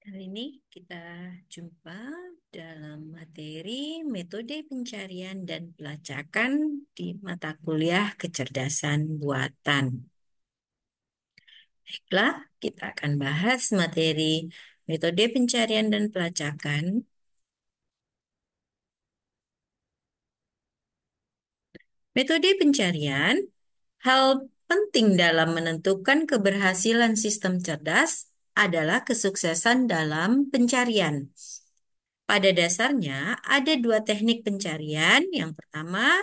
Kali ini kita jumpa dalam materi metode pencarian dan pelacakan di mata kuliah kecerdasan buatan. Baiklah, kita akan bahas materi metode pencarian dan pelacakan. Metode pencarian, hal penting dalam menentukan keberhasilan sistem cerdas adalah kesuksesan dalam pencarian. Pada dasarnya, ada dua teknik pencarian. Yang pertama,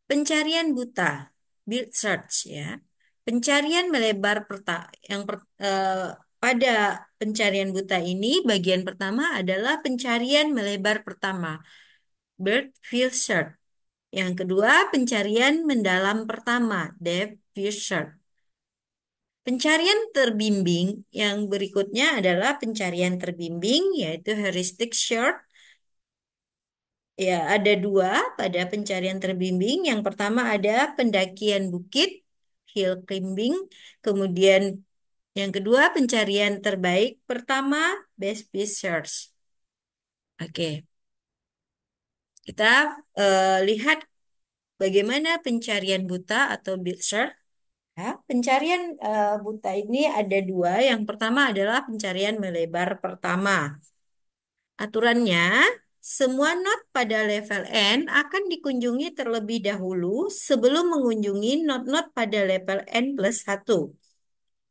pencarian buta, build search ya. Pencarian melebar pada pencarian buta ini bagian pertama adalah pencarian melebar pertama, bird field search. Yang kedua, pencarian mendalam pertama, depth first search. Pencarian terbimbing yang berikutnya adalah pencarian terbimbing yaitu heuristic search. Ya, ada dua pada pencarian terbimbing. Yang pertama ada pendakian bukit, hill climbing. Kemudian yang kedua pencarian terbaik pertama, best piece search. Oke, kita lihat bagaimana pencarian buta atau beat search. Ya, pencarian buta ini ada dua. Yang pertama adalah pencarian melebar pertama. Aturannya, semua not pada level N akan dikunjungi terlebih dahulu sebelum mengunjungi not-not pada level N plus 1.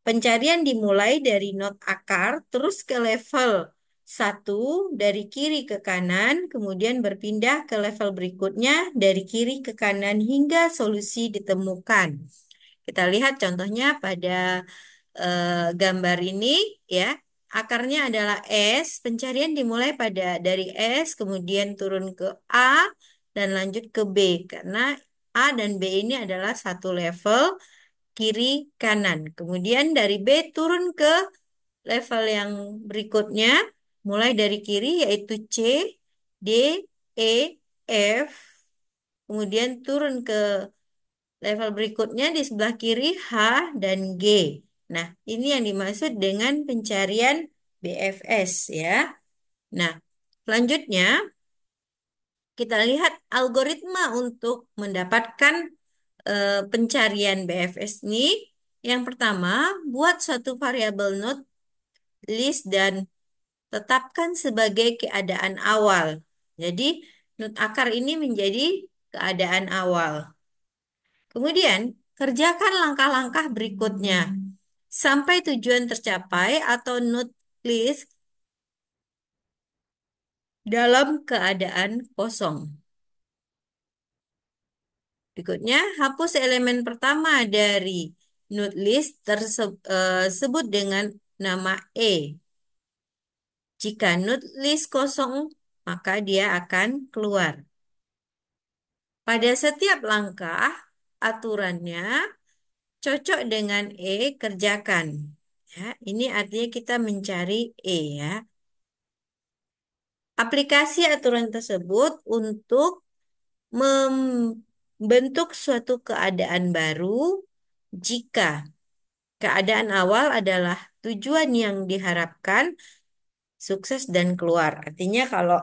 Pencarian dimulai dari not akar, terus ke level 1 dari kiri ke kanan, kemudian berpindah ke level berikutnya dari kiri ke kanan hingga solusi ditemukan. Kita lihat contohnya pada gambar ini ya. Akarnya adalah S, pencarian dimulai dari S, kemudian turun ke A dan lanjut ke B karena A dan B ini adalah satu level kiri kanan. Kemudian dari B turun ke level yang berikutnya mulai dari kiri yaitu C, D, E, F, kemudian turun ke level berikutnya di sebelah kiri H dan G. Nah, ini yang dimaksud dengan pencarian BFS ya. Nah, selanjutnya kita lihat algoritma untuk mendapatkan pencarian BFS ini. Yang pertama, buat suatu variabel node list dan tetapkan sebagai keadaan awal. Jadi, node akar ini menjadi keadaan awal. Kemudian, kerjakan langkah-langkah berikutnya sampai tujuan tercapai atau node list dalam keadaan kosong. Berikutnya, hapus elemen pertama dari node list tersebut dengan nama E. Jika node list kosong, maka dia akan keluar. Pada setiap langkah, aturannya cocok dengan E, kerjakan. Ya, ini artinya kita mencari E ya. Aplikasi aturan tersebut untuk membentuk suatu keadaan baru jika keadaan awal adalah tujuan yang diharapkan, sukses dan keluar. Artinya kalau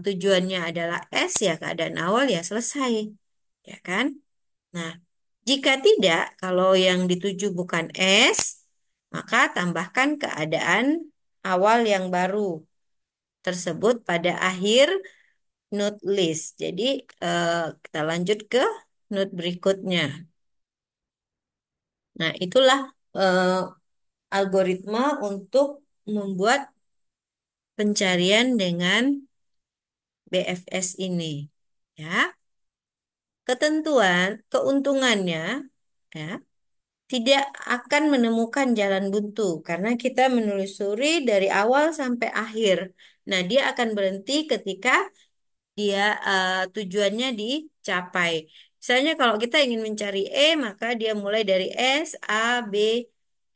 tujuannya adalah S ya keadaan awal ya selesai. Ya kan? Nah, jika tidak, kalau yang dituju bukan S, maka tambahkan keadaan awal yang baru tersebut pada akhir node list. Jadi kita lanjut ke node berikutnya. Nah, itulah algoritma untuk membuat pencarian dengan BFS ini. Ya, keuntungannya ya tidak akan menemukan jalan buntu karena kita menelusuri dari awal sampai akhir. Nah, dia akan berhenti ketika dia tujuannya dicapai. Misalnya kalau kita ingin mencari E, maka dia mulai dari S, A, B,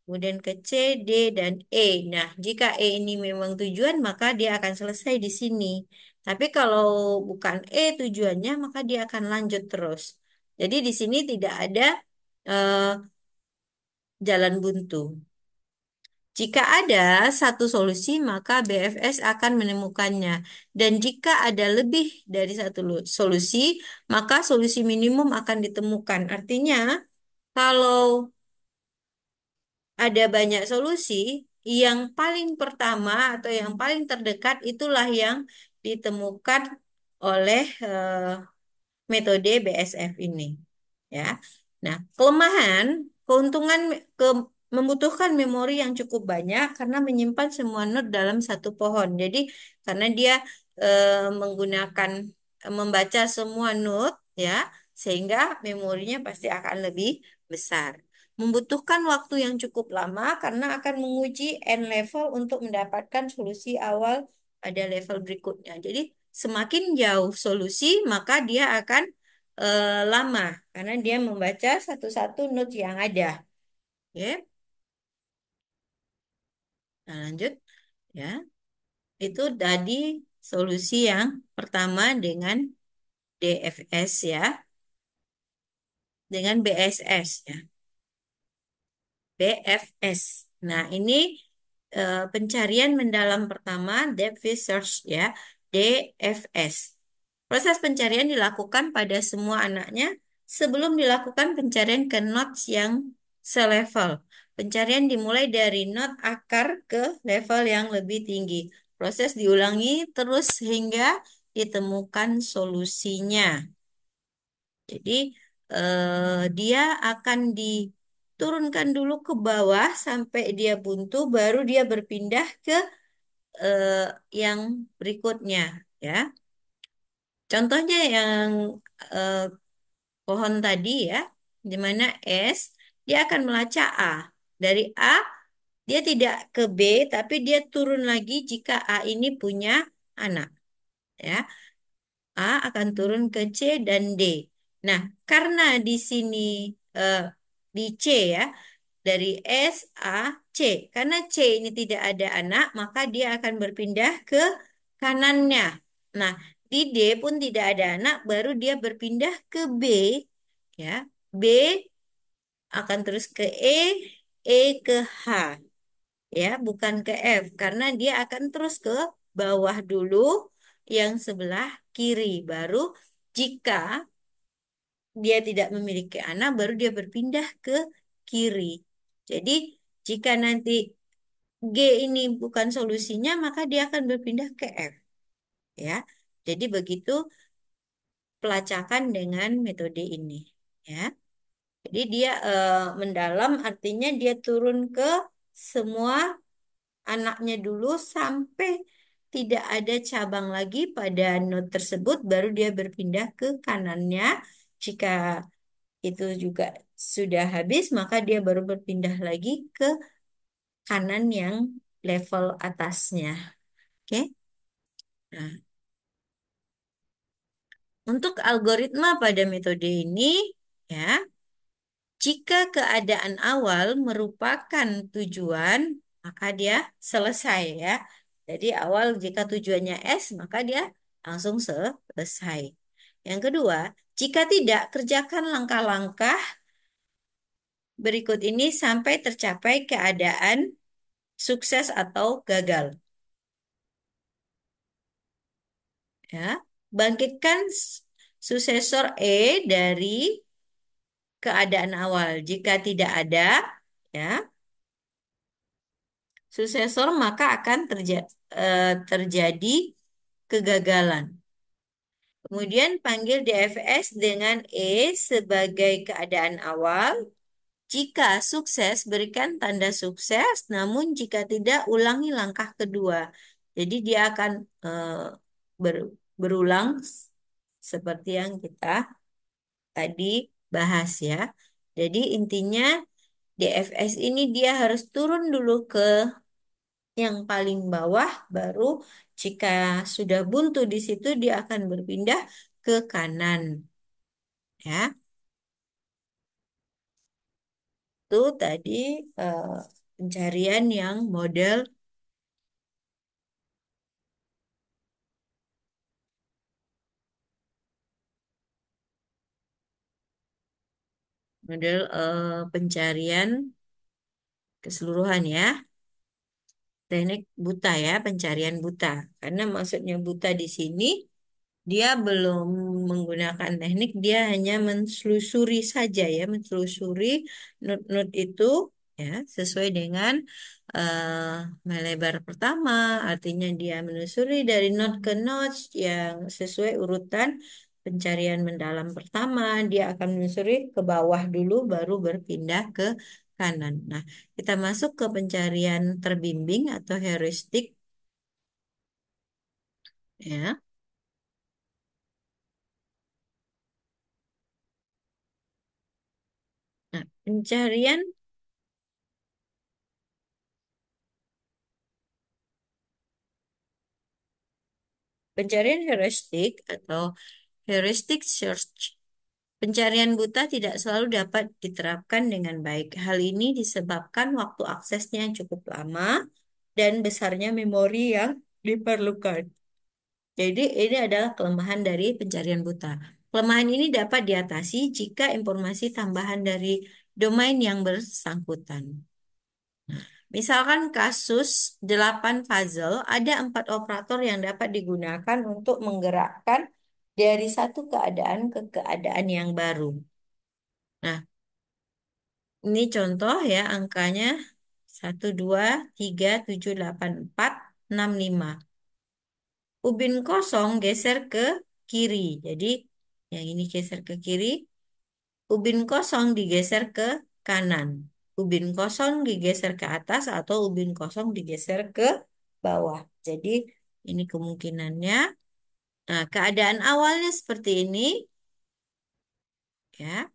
kemudian ke C, D, dan E. Nah, jika E ini memang tujuan, maka dia akan selesai di sini. Tapi kalau bukan E tujuannya, maka dia akan lanjut terus. Jadi di sini tidak ada eh, jalan buntu. Jika ada satu solusi, maka BFS akan menemukannya. Dan jika ada lebih dari satu solusi, maka solusi minimum akan ditemukan. Artinya, kalau ada banyak solusi, yang paling pertama atau yang paling terdekat itulah yang ditemukan oleh metode BSF ini. Ya. Nah, kelemahan, keuntungan membutuhkan memori yang cukup banyak karena menyimpan semua node dalam satu pohon. Jadi, karena dia menggunakan membaca semua node ya, sehingga memorinya pasti akan lebih besar. Membutuhkan waktu yang cukup lama karena akan menguji n level untuk mendapatkan solusi awal pada level berikutnya. Jadi, semakin jauh solusi, maka dia akan lama karena dia membaca satu-satu note yang ada. Ya, nah lanjut ya. Itu tadi solusi yang pertama dengan DFS ya, dengan BSS ya. BFS. Nah, ini pencarian mendalam pertama, depth first search ya, DFS. Proses pencarian dilakukan pada semua anaknya sebelum dilakukan pencarian ke nodes yang selevel. Pencarian dimulai dari node akar ke level yang lebih tinggi. Proses diulangi terus hingga ditemukan solusinya. Jadi dia akan diturunkan dulu ke bawah sampai dia buntu, baru dia berpindah ke eh, yang berikutnya, ya. Contohnya yang eh, pohon tadi ya, di mana S dia akan melacak A. Dari A dia tidak ke B, tapi dia turun lagi jika A ini punya anak, ya. A akan turun ke C dan D. Nah, karena di sini eh, di C ya, dari S, A, C. Karena C ini tidak ada anak, maka dia akan berpindah ke kanannya. Nah, di D pun tidak ada anak, baru dia berpindah ke B. Ya, B akan terus ke E ke H. Ya, bukan ke F. Karena dia akan terus ke bawah dulu yang sebelah kiri. Baru jika dia tidak memiliki anak, baru dia berpindah ke kiri. Jadi, jika nanti G ini bukan solusinya, maka dia akan berpindah ke F. Ya, jadi begitu pelacakan dengan metode ini. Ya, jadi dia mendalam, artinya dia turun ke semua anaknya dulu sampai tidak ada cabang lagi pada node tersebut, baru dia berpindah ke kanannya. Jika itu juga sudah habis, maka dia baru berpindah lagi ke kanan yang level atasnya. Oke. Nah, untuk algoritma pada metode ini, ya, jika keadaan awal merupakan tujuan, maka dia selesai ya. Jadi awal jika tujuannya S, maka dia langsung selesai. Yang kedua, jika tidak, kerjakan langkah-langkah berikut ini sampai tercapai keadaan sukses atau gagal. Ya, bangkitkan suksesor E dari keadaan awal. Jika tidak ada, ya, suksesor maka akan terjadi kegagalan. Kemudian panggil DFS dengan E sebagai keadaan awal. Jika sukses, berikan tanda sukses, namun jika tidak, ulangi langkah kedua. Jadi dia akan berulang seperti yang kita tadi bahas ya. Jadi intinya DFS ini dia harus turun dulu ke yang paling bawah, baru jika sudah buntu di situ dia akan berpindah ke kanan ya. Itu tadi eh, pencarian yang model pencarian keseluruhan ya. teknik buta ya, pencarian buta. Karena maksudnya buta di sini dia belum menggunakan teknik, dia hanya menselusuri saja ya, menselusuri not-not itu ya sesuai dengan eh, melebar pertama, artinya dia menelusuri dari not ke not yang sesuai urutan pencarian mendalam pertama, dia akan menelusuri ke bawah dulu baru berpindah ke kanan. Nah, kita masuk ke pencarian terbimbing atau heuristik ya. Nah, pencarian heuristik atau heuristic search. Pencarian buta tidak selalu dapat diterapkan dengan baik. Hal ini disebabkan waktu aksesnya yang cukup lama dan besarnya memori yang diperlukan. Jadi ini adalah kelemahan dari pencarian buta. Kelemahan ini dapat diatasi jika informasi tambahan dari domain yang bersangkutan. Misalkan kasus 8 puzzle, ada 4 operator yang dapat digunakan untuk menggerakkan dari satu keadaan ke keadaan yang baru. Nah, ini contoh ya angkanya 1, 2, 3, 7, 8, 4, 6, 5. Ubin kosong geser ke kiri. Jadi yang ini geser ke kiri, ubin kosong digeser ke kanan. Ubin kosong digeser ke atas atau ubin kosong digeser ke bawah. Jadi ini kemungkinannya. Nah, keadaan awalnya seperti ini ya,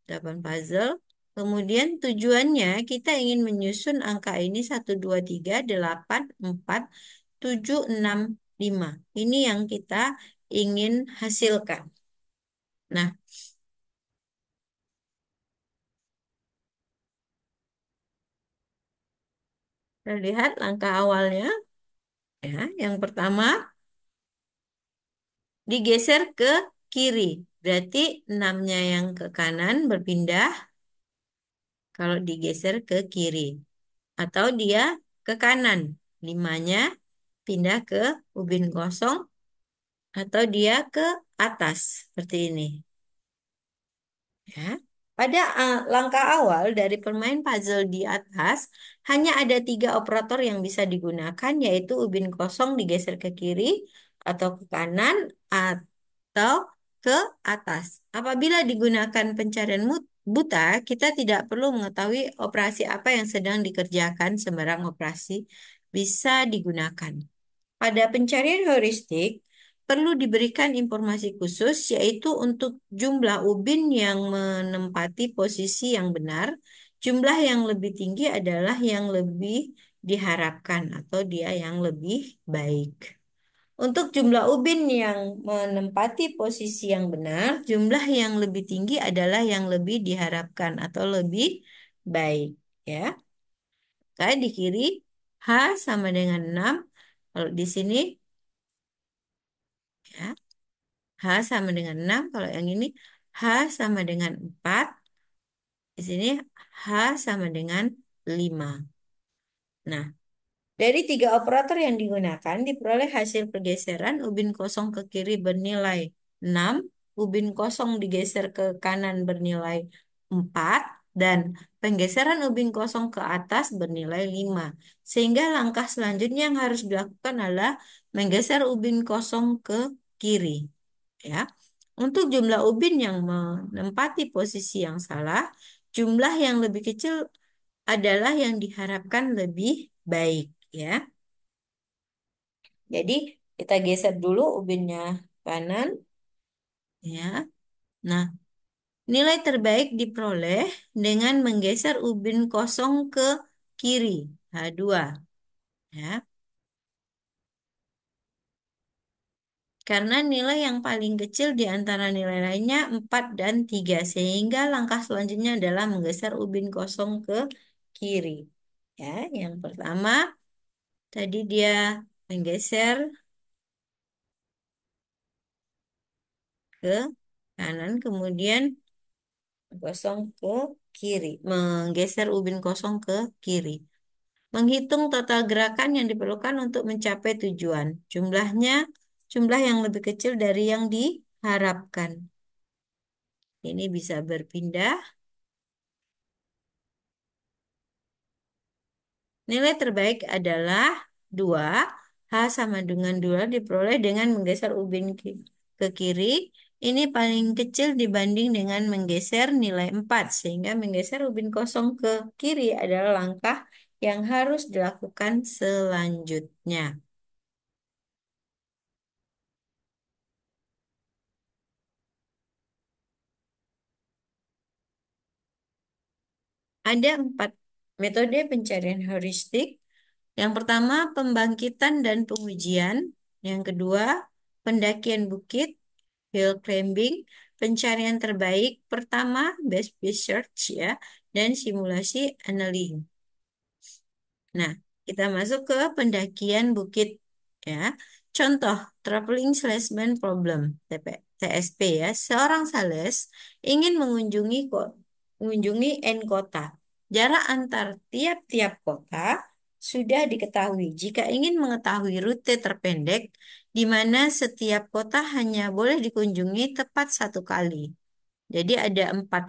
8 puzzle. Kemudian tujuannya kita ingin menyusun angka ini 1, 2, 3, 8, 4, 7, 6, 5. Ini yang kita ingin hasilkan. Nah, kita lihat langkah awalnya. Ya, yang pertama digeser ke kiri. Berarti 6-nya yang ke kanan berpindah kalau digeser ke kiri. Atau dia ke kanan. 5-nya pindah ke ubin kosong atau dia ke atas seperti ini. Ya. Pada langkah awal dari permain puzzle di atas, hanya ada 3 operator yang bisa digunakan, yaitu ubin kosong digeser ke kiri atau ke kanan atau ke atas. Apabila digunakan pencarian buta, kita tidak perlu mengetahui operasi apa yang sedang dikerjakan, sembarang operasi bisa digunakan. Pada pencarian heuristik, perlu diberikan informasi khusus, yaitu untuk jumlah ubin yang menempati posisi yang benar, jumlah yang lebih tinggi adalah yang lebih diharapkan atau dia yang lebih baik. Untuk jumlah ubin yang menempati posisi yang benar, jumlah yang lebih tinggi adalah yang lebih diharapkan atau lebih baik. Ya, kayak di kiri, H sama dengan 6. Kalau di sini, ya, H sama dengan 6. Kalau yang ini H sama dengan 4. Di sini H sama dengan 5. Nah, dari 3 operator yang digunakan diperoleh hasil pergeseran ubin kosong ke kiri bernilai 6, ubin kosong digeser ke kanan bernilai 4, dan penggeseran ubin kosong ke atas bernilai 5. Sehingga langkah selanjutnya yang harus dilakukan adalah menggeser ubin kosong ke kiri. Ya. Untuk jumlah ubin yang menempati posisi yang salah, jumlah yang lebih kecil adalah yang diharapkan lebih baik, ya. Jadi kita geser dulu ubinnya kanan, ya. Nah, nilai terbaik diperoleh dengan menggeser ubin kosong ke kiri, H2, ya. Karena nilai yang paling kecil di antara nilai lainnya 4 dan 3, sehingga langkah selanjutnya adalah menggeser ubin kosong ke kiri. Ya, yang pertama tadi dia menggeser ke kanan, kemudian kosong ke kiri, menggeser ubin kosong ke kiri. Menghitung total gerakan yang diperlukan untuk mencapai tujuan. Jumlah yang lebih kecil dari yang diharapkan. Ini bisa berpindah. Nilai terbaik adalah 2. H sama dengan 2 diperoleh dengan menggeser ubin ke kiri. Ini paling kecil dibanding dengan menggeser nilai 4. Sehingga menggeser ubin kosong ke kiri adalah langkah yang harus dilakukan selanjutnya. Ada 4 metode pencarian heuristik. Yang pertama, pembangkitan dan pengujian. Yang kedua, pendakian bukit, hill climbing, pencarian terbaik. Pertama, best research ya, dan simulasi annealing. Nah, kita masuk ke pendakian bukit ya. Contoh, traveling salesman problem, TSP ya. Seorang sales ingin mengunjungi N kota. Jarak antar tiap-tiap kota sudah diketahui. Jika ingin mengetahui rute terpendek, di mana setiap kota hanya boleh dikunjungi tepat satu kali. Jadi ada 4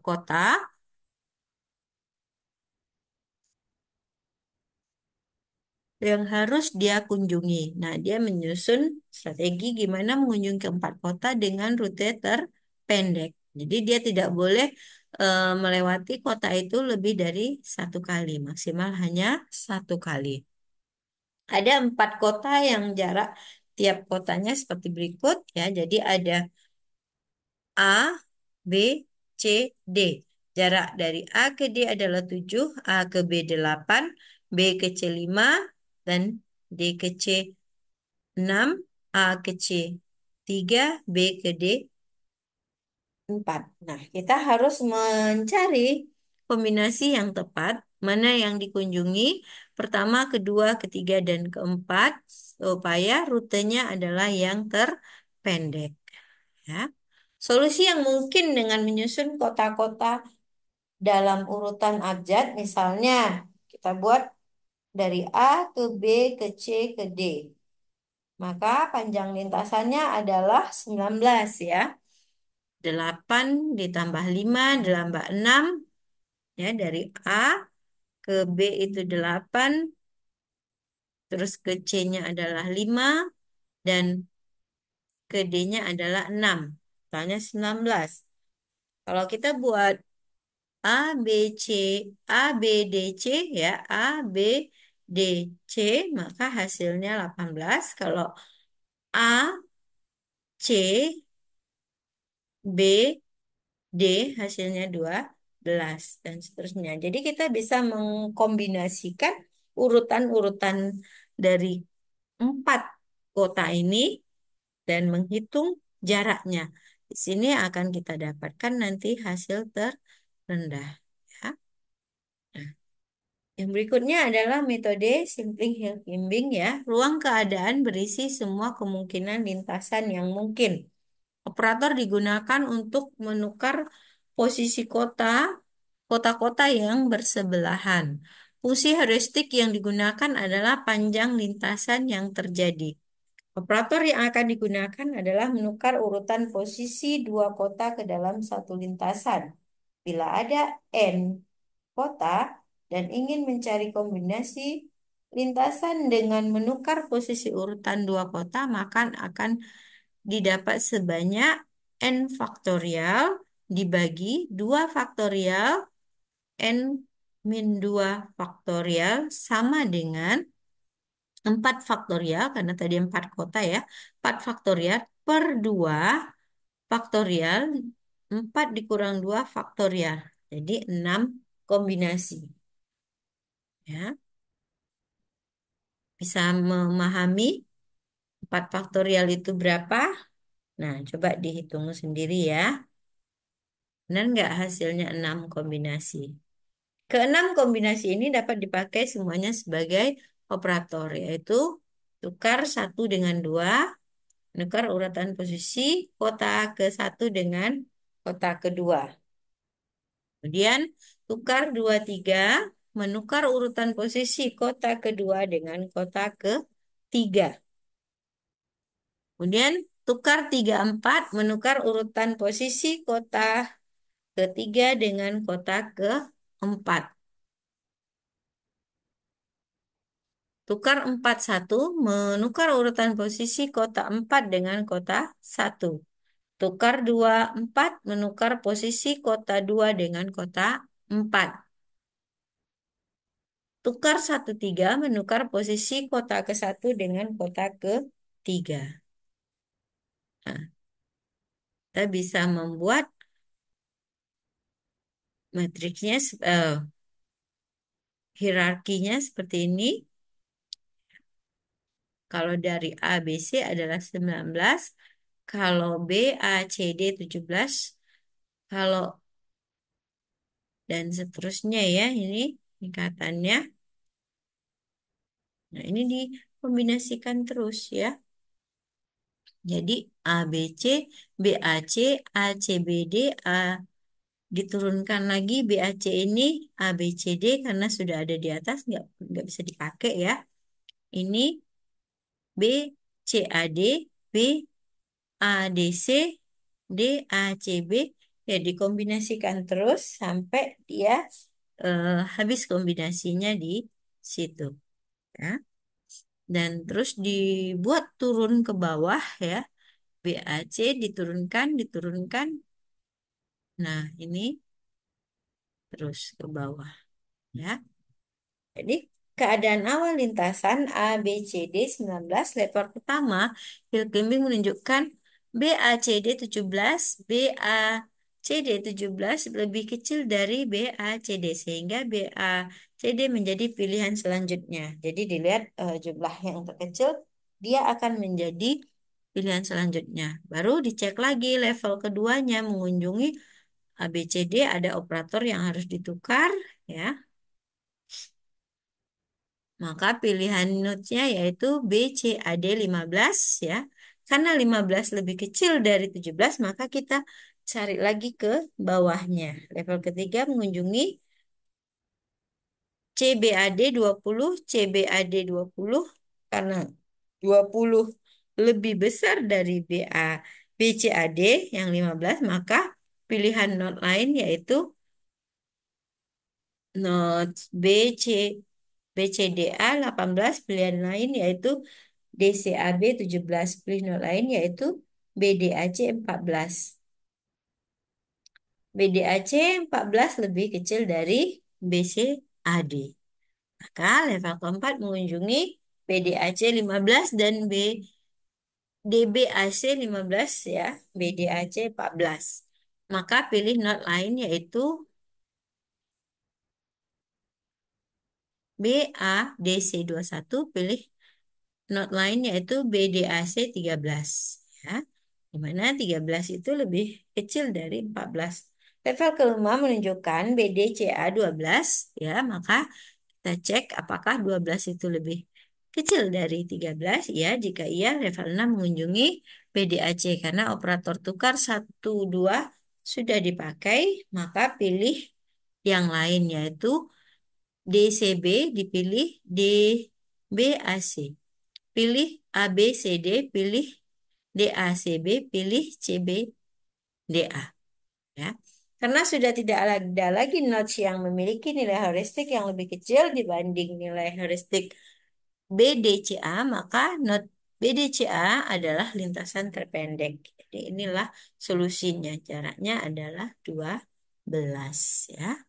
kota yang harus dia kunjungi. Nah, dia menyusun strategi gimana mengunjungi ke 4 kota dengan rute terpendek. Jadi dia tidak boleh melewati kota itu lebih dari satu kali, maksimal hanya satu kali. Ada 4 kota yang jarak tiap kotanya seperti berikut ya. Jadi ada A, B, C, D. Jarak dari A ke D adalah 7, A ke B 8, B ke C 5, dan D ke C 6, A ke C 3, B ke D 4. Nah, kita harus mencari kombinasi yang tepat, mana yang dikunjungi, pertama, kedua, ketiga, dan keempat, supaya rutenya adalah yang terpendek. Ya. Solusi yang mungkin dengan menyusun kota-kota dalam urutan abjad, misalnya kita buat dari A ke B ke C ke D. Maka panjang lintasannya adalah 19 ya. 8 ditambah 5 ditambah 6 ya, dari A ke B itu 8, terus ke C-nya adalah 5 dan ke D-nya adalah 6. Totalnya 19. Kalau kita buat A, B, C, A, B, D, C ya, A, B, D, C, maka hasilnya 18. Kalau A, C, B, D hasilnya 12 dan seterusnya. Jadi kita bisa mengkombinasikan urutan-urutan dari 4 kota ini dan menghitung jaraknya. Di sini akan kita dapatkan nanti hasil terendah. Ya. Nah, yang berikutnya adalah metode Simpling Hill Climbing ya. Ruang keadaan berisi semua kemungkinan lintasan yang mungkin. Operator digunakan untuk menukar posisi kota-kota yang bersebelahan. Fungsi heuristik yang digunakan adalah panjang lintasan yang terjadi. Operator yang akan digunakan adalah menukar urutan posisi dua kota ke dalam satu lintasan. Bila ada N kota dan ingin mencari kombinasi lintasan dengan menukar posisi urutan dua kota, maka akan didapat sebanyak N faktorial dibagi 2 faktorial N min 2 faktorial sama dengan 4 faktorial, karena tadi 4 kota ya, 4 faktorial per 2 faktorial, 4 dikurang 2 faktorial. Jadi 6 kombinasi. Ya, bisa memahami 4 faktorial itu berapa? Nah, coba dihitung sendiri ya. Benar nggak hasilnya 6 kombinasi? Keenam kombinasi ini dapat dipakai semuanya sebagai operator, yaitu tukar satu dengan 2, tukar urutan posisi kota ke satu dengan kota kedua. Kemudian tukar 2, 3, menukar urutan posisi kota kedua dengan kota ketiga. Kemudian tukar 34 menukar urutan posisi kota ketiga dengan kota keempat. Tukar 41 menukar urutan posisi kota 4 dengan kota satu. Tukar 24 menukar posisi kota 2 dengan kota 4. Tukar 13 menukar posisi kota ke-1 dengan kota ketiga. Nah, kita bisa membuat matriksnya, hierarkinya seperti ini. Kalau dari A, B, C adalah 19. Kalau B, A, C, D 17. Kalau dan seterusnya ya, ini tingkatannya. Nah, ini dikombinasikan terus ya. Jadi A, B, C, B, A, C, A, C, B, D, A diturunkan lagi B, A, C ini A, B, C, D karena sudah ada di atas nggak bisa dipakai ya. Ini B, C, A, D, B, A, D, C, D, A, C, B ya dikombinasikan terus sampai dia habis kombinasinya di situ ya. Dan terus dibuat turun ke bawah ya. BAC diturunkan, diturunkan. Nah, ini terus ke bawah ya. Jadi, keadaan awal lintasan A, B, C, D 19 level pertama, hill climbing menunjukkan BACD 17, BACD 17 lebih kecil dari BACD sehingga BACD menjadi pilihan selanjutnya. Jadi dilihat jumlah yang terkecil dia akan menjadi pilihan selanjutnya. Baru dicek lagi level keduanya mengunjungi ABCD ada operator yang harus ditukar ya. Maka pilihan node-nya yaitu BCAD 15 ya. Karena 15 lebih kecil dari 17 maka kita cari lagi ke bawahnya. Level ketiga mengunjungi CBAD 20, CBAD 20 karena 20 lebih besar dari BCAD yang 15 maka pilihan node lain yaitu node BCDA 18 pilihan lain yaitu DCAB 17 pilihan lain yaitu BDAC 14. BDAC 14 lebih kecil dari BCAD. Maka level keempat mengunjungi BDAC 15 dan DBAC 15 ya, BDAC 14. Maka pilih node lain yaitu BADC 21, pilih node lain yaitu BDAC 13 ya. Di mana 13 itu lebih kecil dari 14. Level kelima menunjukkan BDCA 12 ya, maka kita cek apakah 12 itu lebih kecil dari 13 ya. Jika iya level 6 mengunjungi BDAC karena operator tukar 1 2 sudah dipakai, maka pilih yang lain yaitu DCB dipilih DBAC. Pilih ABCD, pilih DACB, pilih CBDA. Ya. Karena sudah tidak ada lagi notch yang memiliki nilai heuristik yang lebih kecil dibanding nilai heuristik BDCA, maka not BDCA adalah lintasan terpendek. Jadi inilah solusinya. Jaraknya adalah 12 ya.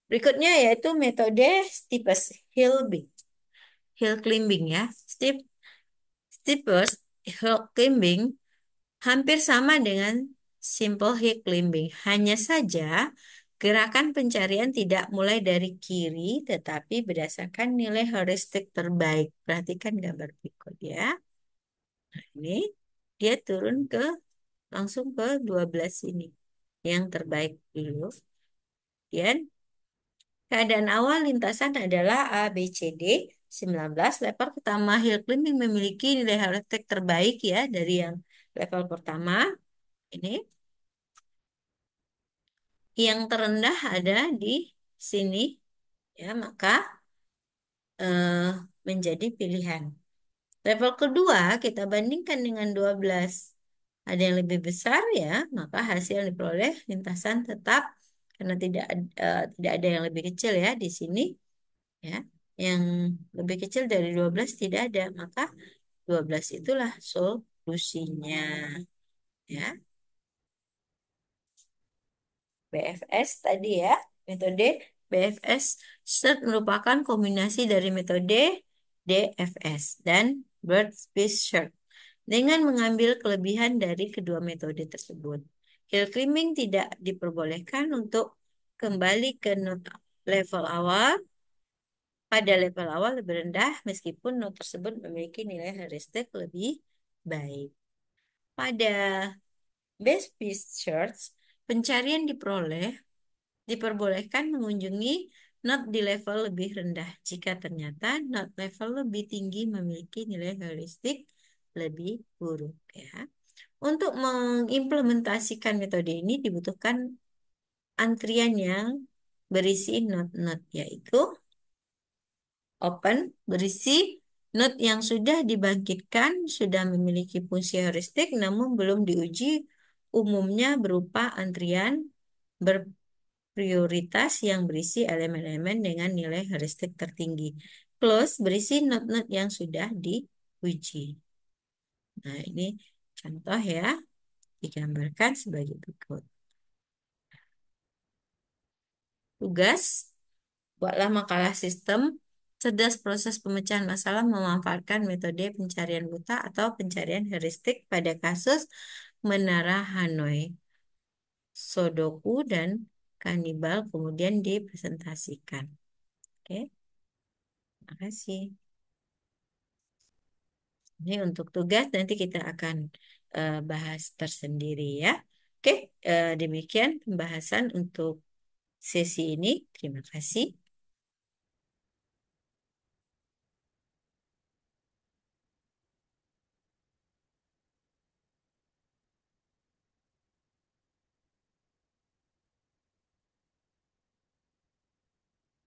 Berikutnya yaitu metode steepest hill climbing ya. Steepest hill climbing hampir sama dengan simple hill climbing. Hanya saja gerakan pencarian tidak mulai dari kiri tetapi berdasarkan nilai heuristik terbaik. Perhatikan gambar berikut ya. Nah, ini dia turun langsung ke 12 ini. Yang terbaik dulu. Kemudian keadaan awal lintasan adalah A, B, C, D 19. Level pertama hill climbing memiliki nilai heuristik terbaik ya dari yang level pertama. Ini yang terendah ada di sini ya, maka eh, menjadi pilihan. Level kedua kita bandingkan dengan 12. Ada yang lebih besar ya, maka hasil yang diperoleh lintasan tetap karena tidak ada yang lebih kecil ya di sini ya. Yang lebih kecil dari 12 tidak ada, maka 12 itulah solusinya ya. BFS tadi ya, metode BFS SEARCH merupakan kombinasi dari metode DFS dan Bird Speech Search dengan mengambil kelebihan dari kedua metode tersebut. Hill climbing tidak diperbolehkan untuk kembali ke not level awal pada level awal lebih rendah meskipun not tersebut memiliki nilai heuristik lebih baik. Pada Best Fit Search, pencarian diperbolehkan mengunjungi not di level lebih rendah jika ternyata not level lebih tinggi memiliki nilai heuristik lebih buruk ya. Untuk mengimplementasikan metode ini dibutuhkan antrian yang berisi not-not yaitu open berisi not yang sudah dibangkitkan sudah memiliki fungsi heuristik namun belum diuji umumnya berupa antrian berprioritas yang berisi elemen-elemen dengan nilai heuristik tertinggi. Close berisi not-not yang sudah diuji. Nah, ini contoh ya, digambarkan sebagai berikut. Tugas, buatlah makalah sistem cerdas proses pemecahan masalah memanfaatkan metode pencarian buta atau pencarian heuristik pada kasus Menara Hanoi, Sudoku, dan kanibal kemudian dipresentasikan. Oke, terima kasih. Ini untuk tugas nanti kita akan bahas tersendiri ya. Oke, demikian pembahasan untuk sesi ini. Terima kasih.